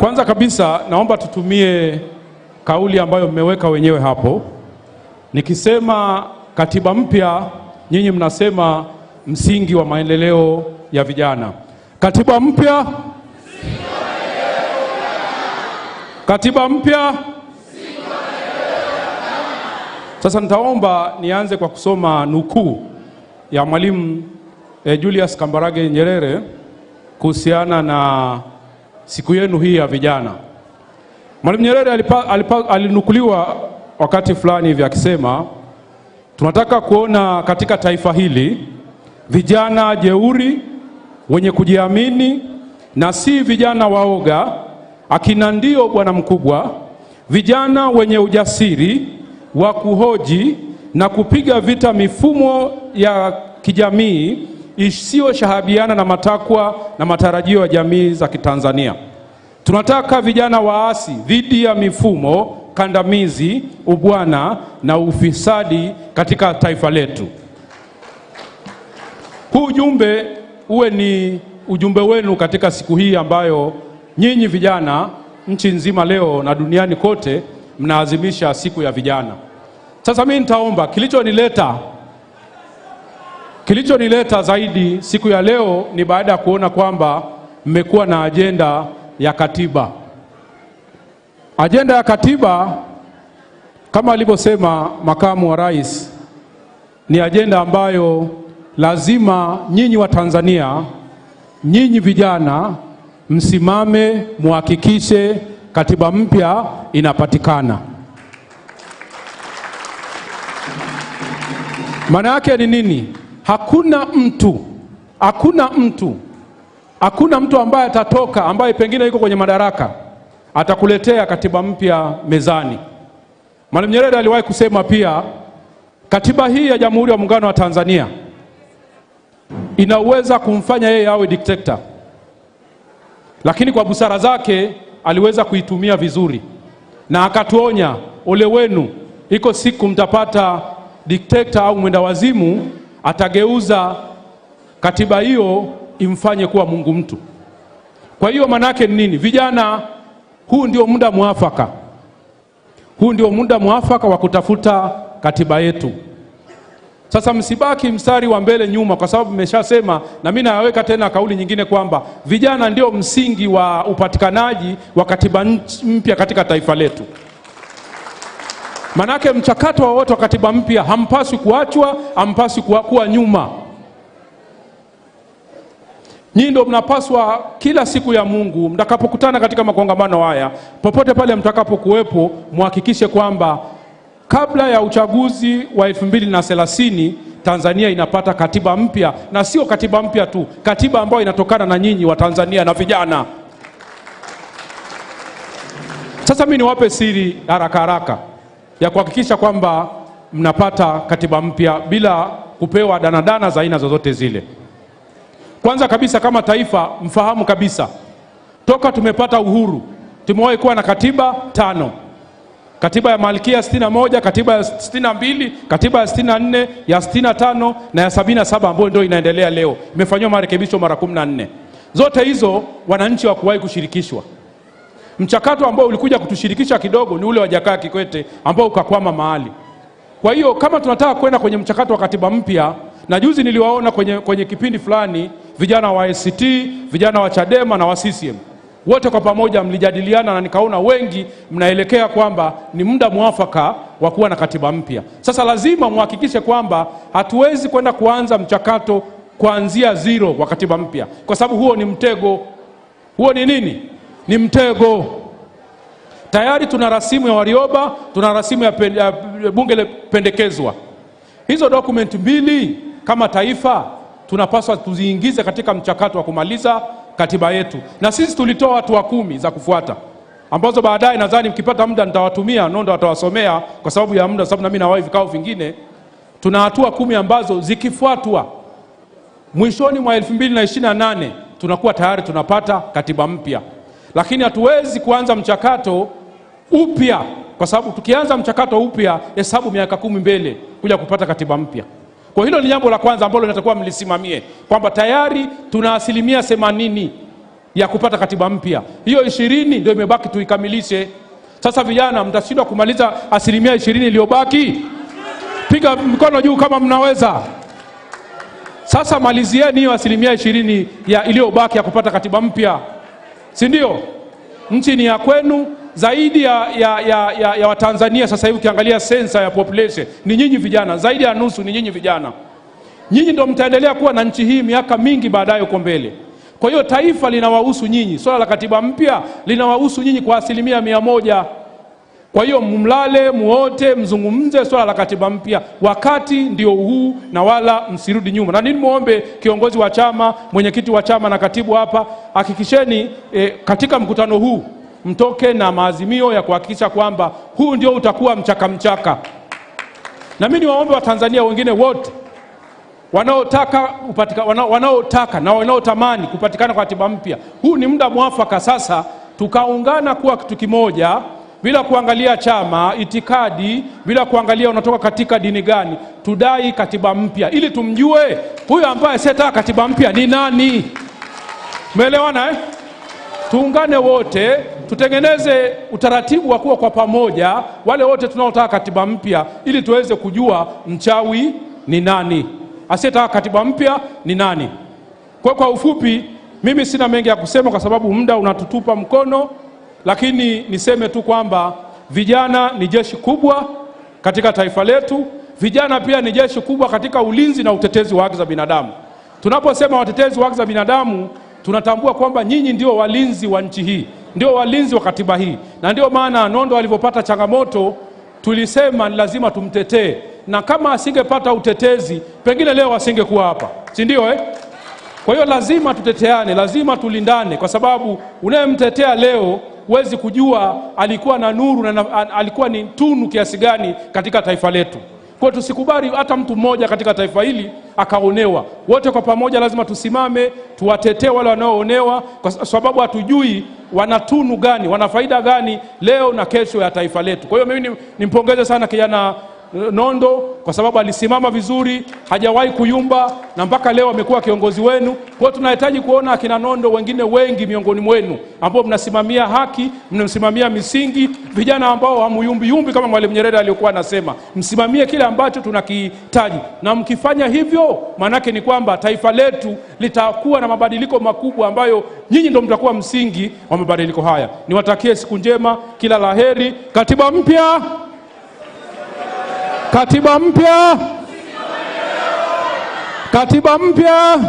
Kwanza kabisa naomba tutumie kauli ambayo mmeweka wenyewe hapo. Nikisema katiba mpya, nyinyi mnasema msingi wa maendeleo ya vijana. Katiba mpya, katiba mpya. Sasa nitaomba nianze kwa kusoma nukuu ya Mwalimu Julius Kambarage Nyerere kuhusiana na siku yenu hii ya vijana. Mwalimu Nyerere alinukuliwa wakati fulani hivi akisema, tunataka kuona katika taifa hili vijana jeuri, wenye kujiamini na si vijana waoga, akina ndio bwana mkubwa, vijana wenye ujasiri wa kuhoji na kupiga vita mifumo ya kijamii isiyoshahabiana na matakwa na matarajio ya jamii za Kitanzania. Tunataka vijana waasi dhidi ya mifumo kandamizi, ubwana na ufisadi katika taifa letu. Huu ujumbe uwe ni ujumbe wenu katika siku hii ambayo nyinyi vijana nchi nzima leo na duniani kote mnaadhimisha siku ya vijana. Sasa mimi nitaomba, kilichonileta zaidi siku ya leo ni baada ya kuona kwamba mmekuwa na ajenda ya katiba. Ajenda ya katiba kama alivyosema makamu wa rais, ni ajenda ambayo lazima nyinyi wa Tanzania, nyinyi vijana msimame muhakikishe katiba mpya inapatikana. Maana yake ni nini? Hakuna mtu ambaye atatoka, ambaye pengine yuko kwenye madaraka, atakuletea katiba mpya mezani. Mwalimu Nyerere aliwahi kusema pia, katiba hii ya Jamhuri ya Muungano wa Tanzania inaweza kumfanya yeye awe dikteta, lakini kwa busara zake aliweza kuitumia vizuri, na akatuonya, ole wenu, iko siku mtapata dikteta au mwenda wazimu atageuza katiba hiyo imfanye kuwa Mungu mtu. Kwa hiyo manake ni nini? Vijana, huu ndio muda mwafaka. Huu ndio muda mwafaka wa kutafuta katiba yetu. Sasa msibaki mstari wa mbele nyuma, kwa sababu mmeshasema, na mimi naweka tena kauli nyingine kwamba vijana ndio msingi wa upatikanaji wa katiba mpya katika taifa letu. Manake mchakato wa wote wa katiba mpya hampaswi kuachwa, hampaswi kuwa nyuma. Nyinyi ndio mnapaswa kila siku ya Mungu mtakapokutana katika makongamano haya, popote pale mtakapokuwepo, muhakikishe kwamba kabla ya uchaguzi wa 2030 Tanzania inapata katiba mpya, na sio katiba mpya tu, katiba ambayo inatokana na nyinyi wa Tanzania na vijana. Sasa mimi niwape siri haraka ya kuhakikisha kwamba mnapata katiba mpya bila kupewa danadana za aina zozote zile. Kwanza kabisa, kama taifa mfahamu kabisa, toka tumepata uhuru tumewahi kuwa na katiba 5. Katiba ya Malkia 61, katiba ya 62, katiba ya 64, ya 65 na ya 77 ambayo ndio inaendelea leo. Imefanywa marekebisho mara 14. Zote hizo wananchi hawakuwahi kushirikishwa. Mchakato ambao ulikuja kutushirikisha kidogo ni ule wa Jakaya Kikwete ambao ukakwama mahali. Kwa hiyo kama tunataka kwenda kwenye mchakato wa katiba mpya, na juzi niliwaona kwenye kipindi fulani vijana wa ACT, vijana wa Chadema na wa CCM, wote kwa pamoja mlijadiliana, na nikaona wengi mnaelekea kwamba ni muda mwafaka wa kuwa na katiba mpya. Sasa lazima muhakikishe kwamba hatuwezi kwenda kuanza mchakato kuanzia zero wa katiba mpya, kwa sababu huo ni mtego. Huo ni nini? Ni mtego. Tayari tuna rasimu ya Warioba, tuna rasimu ya bunge pendekezwa. Hizo dokumenti mbili kama taifa tunapaswa tuziingize katika mchakato wa kumaliza katiba yetu, na sisi tulitoa hatua 10 za kufuata, ambazo baadaye nadhani mkipata muda nitawatumia, Nondo atawasomea kwa sababu ya muda, sababu na mimi nawahi vikao vingine. Tuna hatua 10 ambazo zikifuatwa mwishoni mwa 2028 tunakuwa tayari tunapata katiba mpya. Lakini hatuwezi kuanza mchakato upya, kwa sababu tukianza mchakato upya hesabu miaka 10 mbele kuja kupata katiba mpya. Kwa hilo ni jambo la kwanza ambalo natakuwa mlisimamie, kwamba tayari tuna 80% ya kupata katiba mpya. Hiyo 20 ndio imebaki tuikamilishe. Sasa vijana, mtashindwa kumaliza 20% iliyobaki? Piga mkono juu kama mnaweza. Sasa malizieni hiyo 20% ya iliyobaki ya kupata katiba mpya, si ndio? Nchi ni ya kwenu. Zaidi ya Watanzania sasa hivi ukiangalia sensa ya population ni nyinyi vijana, zaidi ya nusu ni nyinyi vijana. Nyinyi ndio mtaendelea kuwa na nchi hii miaka mingi baadaye huko mbele. Kwa hiyo taifa linawahusu nyinyi. Swala la katiba mpya linawahusu nyinyi kwa 100%. Kwa hiyo mlale muote, mzungumze swala la katiba mpya. Wakati ndio huu na wala msirudi nyuma. Na nini muombe kiongozi wa chama, mwenyekiti wa chama na katibu hapa, hakikisheni katika mkutano huu mtoke na maazimio ya kuhakikisha kwamba huu ndio utakuwa mchaka. Na mimi niwaombe Watanzania wengine wote wanaotaka na wanaotamani kupatikana kwa katiba mpya, huu ni muda mwafaka sasa tukaungana kuwa kitu kimoja, bila kuangalia chama, itikadi, bila kuangalia unatoka katika dini gani. Tudai katiba mpya ili tumjue huyu ambaye sitaka katiba mpya ni nani. Umeelewana eh? Tuungane wote, tutengeneze utaratibu wa kuwa kwa pamoja wale wote tunaotaka katiba mpya, ili tuweze kujua mchawi ni nani, asiyetaka katiba mpya ni nani. Kwa ufupi, mimi sina mengi ya kusema kwa sababu muda unatutupa mkono, lakini niseme tu kwamba vijana ni jeshi kubwa katika taifa letu. Vijana pia ni jeshi kubwa katika ulinzi na utetezi wa haki za binadamu. Tunaposema watetezi wa haki za binadamu, tunatambua kwamba nyinyi ndio walinzi wa nchi hii, ndio walinzi wa katiba hii. Na ndio maana Nondo alivyopata changamoto tulisema ni lazima tumtetee, na kama asingepata utetezi pengine leo asingekuwa hapa, si ndio Kwa hiyo lazima tuteteane, lazima tulindane, kwa sababu unayemtetea leo huwezi kujua alikuwa na nuru na alikuwa ni tunu kiasi gani katika taifa letu. Kwa hiyo tusikubali hata mtu mmoja katika taifa hili akaonewa. Wote kwa pamoja lazima tusimame, tuwatetee wale wanaoonewa, kwa sababu hatujui wana tunu gani, wana faida gani leo na kesho ya taifa letu. Kwa hiyo mimi nimpongeze sana kijana Nondo kwa sababu alisimama vizuri, hajawahi kuyumba, na mpaka leo amekuwa kiongozi wenu. Kwa hiyo tunahitaji kuona akina Nondo wengine wengi miongoni mwenu ambao mnasimamia haki, mnasimamia misingi, vijana ambao hamuyumbi kama Mwalimu Nyerere aliyokuwa anasema. Msimamie kile ambacho tunakihitaji, na mkifanya hivyo manake ni kwamba taifa letu litakuwa na mabadiliko makubwa ambayo nyinyi ndio mtakuwa msingi wa mabadiliko haya. Niwatakie siku njema, kila laheri. Katiba mpya! Katiba mpya! Katiba mpya!